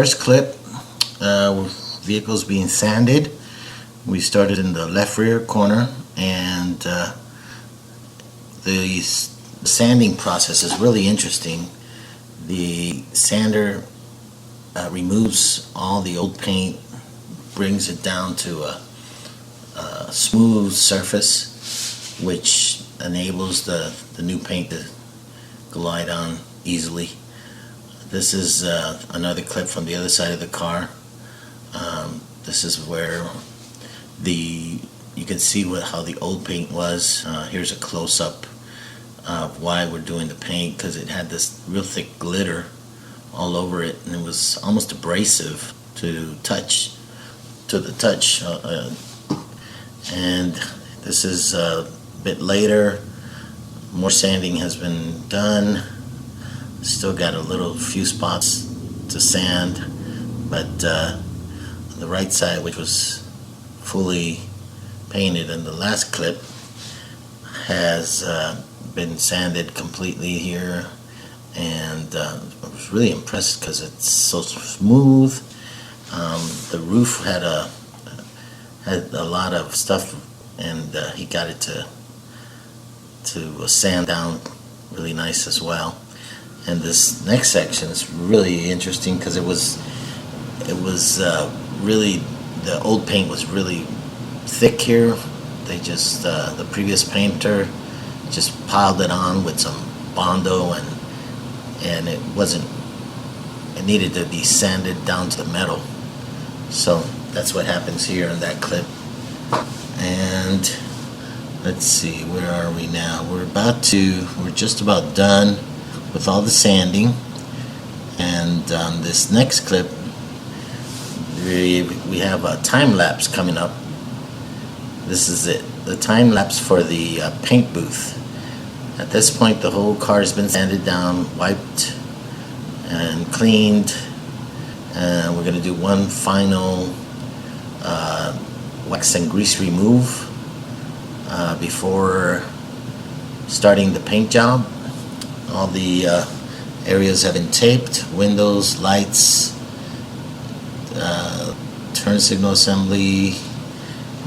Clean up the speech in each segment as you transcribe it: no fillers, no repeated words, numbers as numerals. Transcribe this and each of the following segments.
first clip, vehicles being sanded. We started in the left rear corner, and the sanding process is really interesting. The sander removes all the old paint, brings it down to a smooth surface, which enables the new paint to glide on easily. This is another clip from the other side of the car. This is where you can see how the old paint was. Here's a close-up of why we're doing the paint, because it had this real thick glitter all over it, and it was almost abrasive to the touch. And this is a bit later. More sanding has been done. Still got a few spots to sand, but the right side, which was fully painted in the last clip, has been sanded completely here, and I was really impressed because it's so smooth. The roof had a lot of stuff, and he got it to sand down really nice as well. And this next section is really interesting because it was really, the old paint was really thick here. They just the previous painter just piled it on with some Bondo, and it needed to be sanded down to the metal. So that's what happens here in that clip. And let's see, where are we now? We're just about done with all the sanding. And on this next clip, we have a time lapse coming up. This is it, the time lapse for the paint booth. At this point, the whole car has been sanded down, wiped, and cleaned. And we're going to do one final wax and grease remove before starting the paint job. All the areas have been taped: windows, lights, turn signal assembly,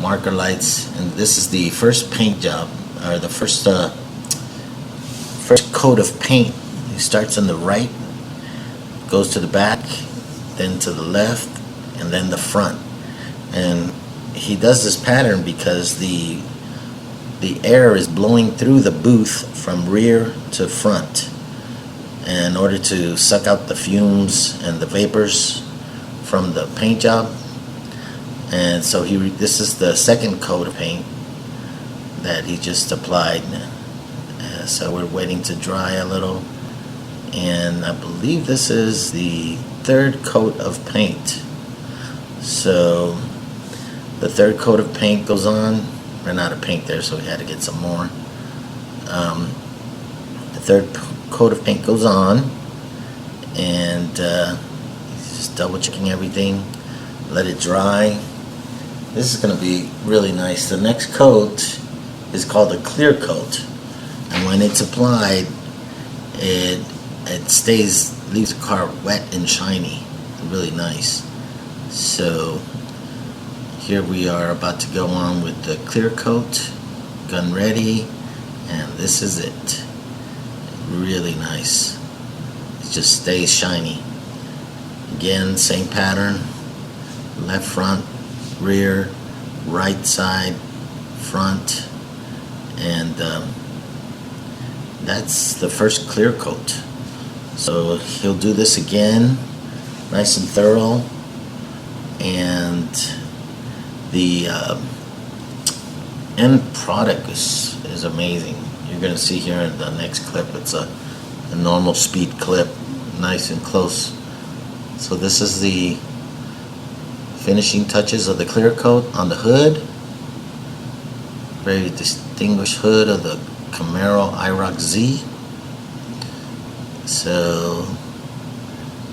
marker lights. And this is the first paint job, or the first coat of paint. It starts on the right, goes to the back, then to the left, and then the front. And he does this pattern because the air is blowing through the booth from rear to front in order to suck out the fumes and the vapors from the paint job. And so this is the second coat of paint that he just applied. So we're waiting to dry a little, and I believe this is the third coat of paint. So the third coat of paint goes on. Ran out of paint there, so we had to get some more. The third coat of paint goes on, and just double checking everything. Let it dry. This is going to be really nice. The next coat is called a clear coat, and when it's applied, it leaves the car wet and shiny, really nice. So here we are about to go on with the clear coat, gun ready, and this is it. Really nice. It just stays shiny. Again, same pattern: left front, rear, right side, front, and that's the first clear coat. So he'll do this again, nice and thorough, and the end product is amazing. You're going to see here in the next clip. It's a normal speed clip, nice and close. So this is the finishing touches of the clear coat on the hood. Very distinguished hood of the Camaro IROC Z. So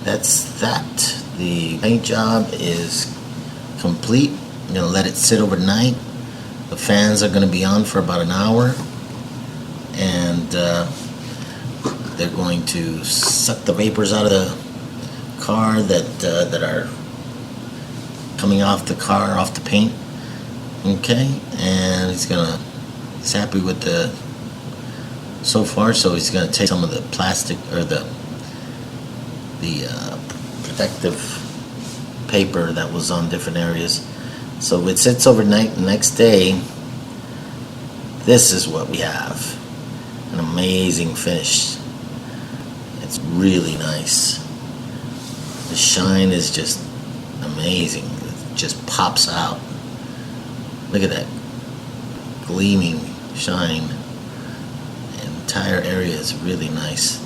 that's that. The paint job is complete. I'm going to let it sit overnight. The fans are going to be on for about an hour, and they're going to suck the vapors out of the car that are coming off the car, off the paint. Okay, and he's happy with the so far, so he's gonna take some of the plastic or the protective paper that was on different areas. So it sits overnight. The next day, this is what we have. An amazing finish. It's really nice. The shine is just amazing. It just pops out. Look at that gleaming shine. The entire area is really nice.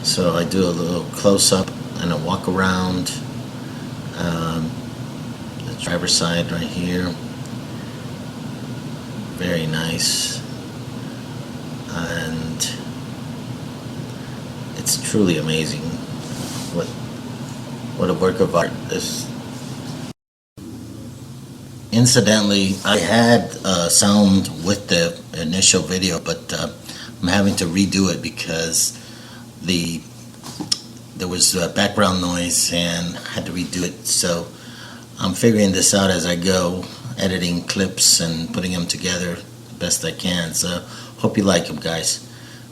So I do a little close-up and a walk around the driver's side right here. Very nice. And it's truly amazing what a work of art this. Incidentally, I had sound with the initial video, but I'm having to redo it because there was background noise and I had to redo it. So I'm figuring this out as I go, editing clips and putting them together the best I can. So hope you like them, guys.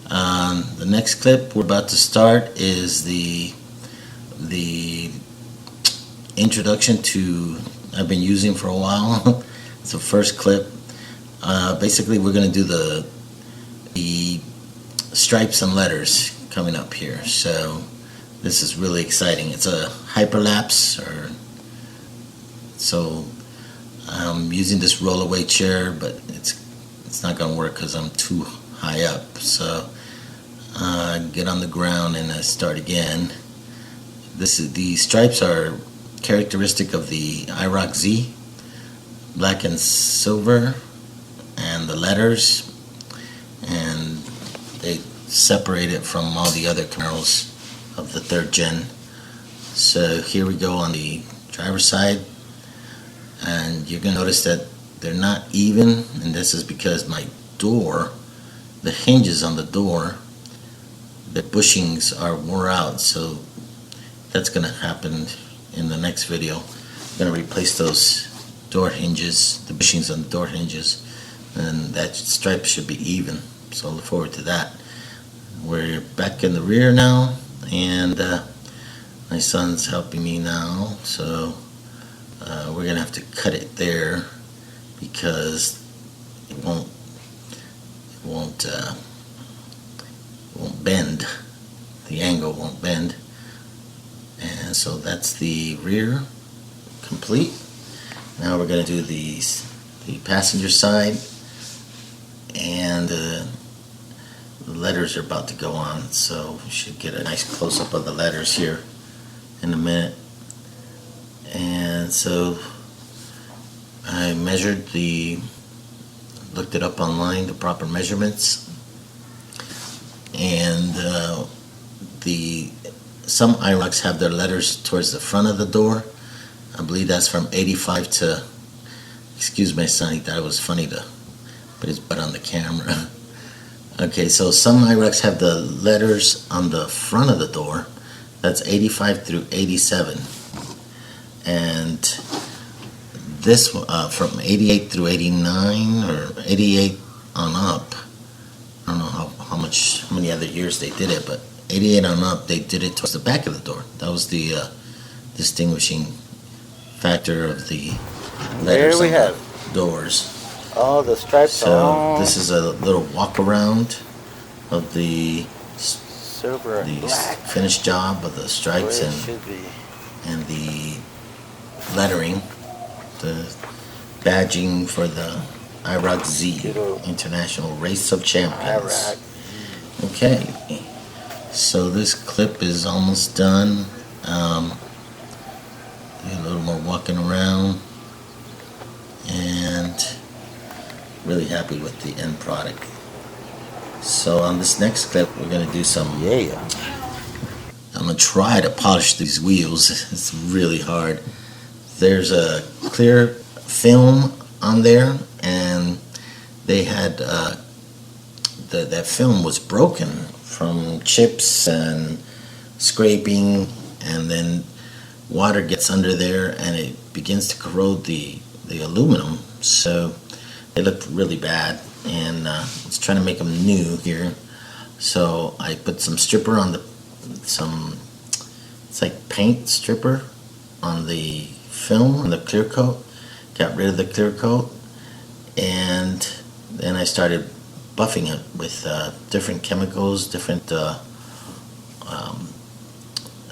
The next clip we're about to start is the introduction to I've been using for a while. It's the first clip. Basically, we're going to do the stripes and letters coming up here. So this is really exciting. It's a hyperlapse, so I'm using this rollaway chair, but it's not going to work because I'm too high up. So get on the ground and I start again. The stripes are characteristic of the IROC Z, black and silver, and the letters, and they separate it from all the other Camaros of the 3rd gen. So here we go on the driver's side, and you're going to notice that they're not even, and this is because my door, the hinges on the door, the bushings are wore out, so that's going to happen in the next video. I'm going to replace those door hinges, the bushings on the door hinges, and that stripe should be even, so I look forward to that. We're back in the rear now, and my son's helping me now, so we're going to have to cut it there because it won't bend. The angle won't bend. And so that's the rear complete. Now we're going to do the passenger side, and the letters are about to go on, so we should get a nice close-up of the letters here in a minute. And so I looked it up online, the proper measurements, and some IROCs have their letters towards the front of the door. I believe that's from 85 to, excuse my son, he thought it was funny to put his butt on the camera. Okay, so some IROCs have the letters on the front of the door. That's 85 through 87. And this from 88 through 89 or 88 on up. I don't know how many other years they did it, but 88 on up, they did it towards the back of the door. That was the distinguishing factor of the letters on the doors. Oh, the stripes. So this is a little walk around of the silver and black finished job of the stripes and the lettering, the badging for the IROC Z, International Race of Champions. Okay, so this clip is almost done. A little more walking around, and really happy with the end product. So on this next clip, we're going to do some. I'm going to try to polish these wheels. It's really hard. There's a clear film on there, and they had that film was broken from chips and scraping, and then water gets under there and it begins to corrode the aluminum, so they look really bad, and let's try to make them new here. So I put some stripper on it's like paint stripper on the film, on the clear coat, got rid of the clear coat, and then I started buffing it with different chemicals, different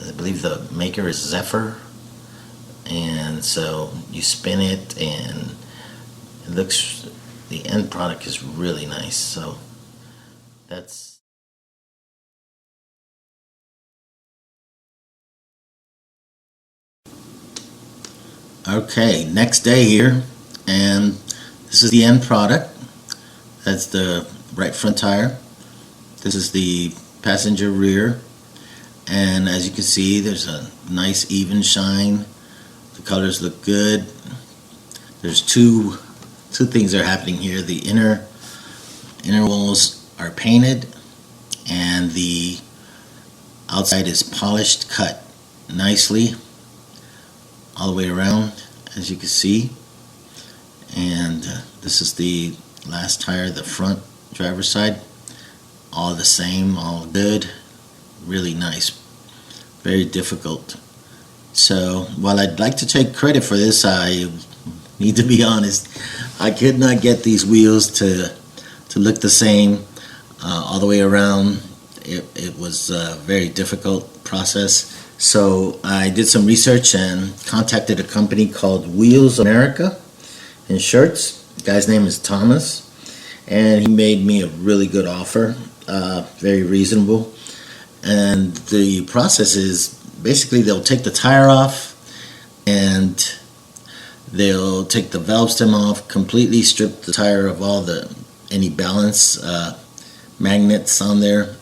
I believe the maker is Zephyr, and so you spin it and it looks, the end product is really nice. So that's okay. Next day here, and this is the end product. That's the right front tire. This is the passenger rear, and as you can see, there's a nice even shine. The colors look good. There's two things that are happening here. The inner walls are painted, and the outside is polished, cut nicely all the way around, as you can see. And this is the last tire, the front driver's side. All the same, all good, really nice, very difficult. So while I'd like to take credit for this, I need to be honest, I could not get these wheels to look the same all the way around. It was a very difficult process. So I did some research and contacted a company called Wheels America in shirts. The guy's name is Thomas, and he made me a really good offer, very reasonable. And the process is basically they'll take the tire off and they'll take the valve stem off, completely strip the tire of all any balance magnets on there,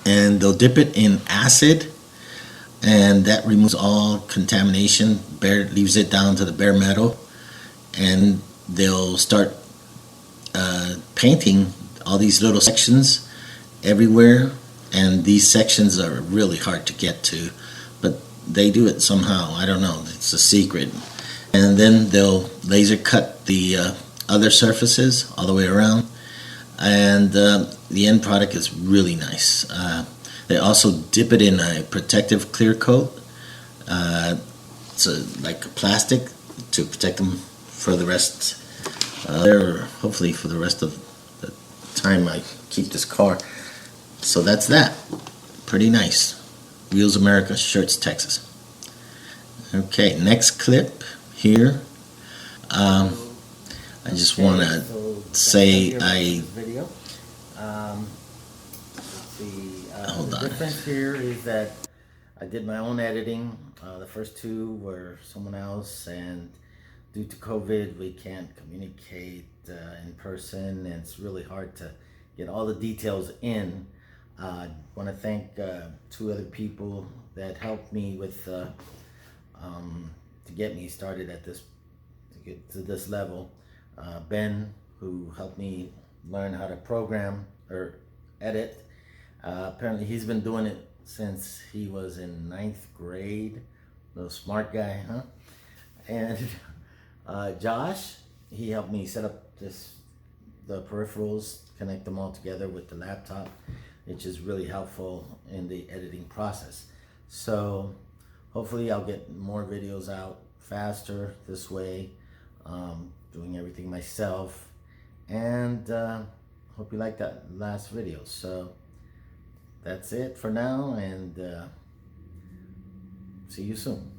and they'll dip it in acid, and that removes all contamination, leaves it down to the bare metal, and they'll start painting all these little sections everywhere, and these sections are really hard to get to, but they do it somehow. I don't know, it's a secret. And then they'll laser cut the other surfaces all the way around, and the end product is really nice. They also dip it in a protective clear coat, like plastic, to protect them for the rest hopefully for the rest of the time I keep this car. So that's that. Pretty nice. Wheels America, Shirts, Texas. Okay, next clip here. I just want to say hold on. The difference here is that I did my own editing. The first two were someone else, and due to COVID, we can't communicate in person, and it's really hard to get all the details in. I want to thank two other people that helped me with to get me started at this, to get to this level. Ben, who helped me learn how to program or edit. Apparently he's been doing it since he was in 9th grade. Little smart guy, huh? And Josh, he helped me set up the peripherals, connect them all together with the laptop, which is really helpful in the editing process. So hopefully I'll get more videos out faster this way, doing everything myself. And hope you liked that last video. So that's it for now, and see you soon.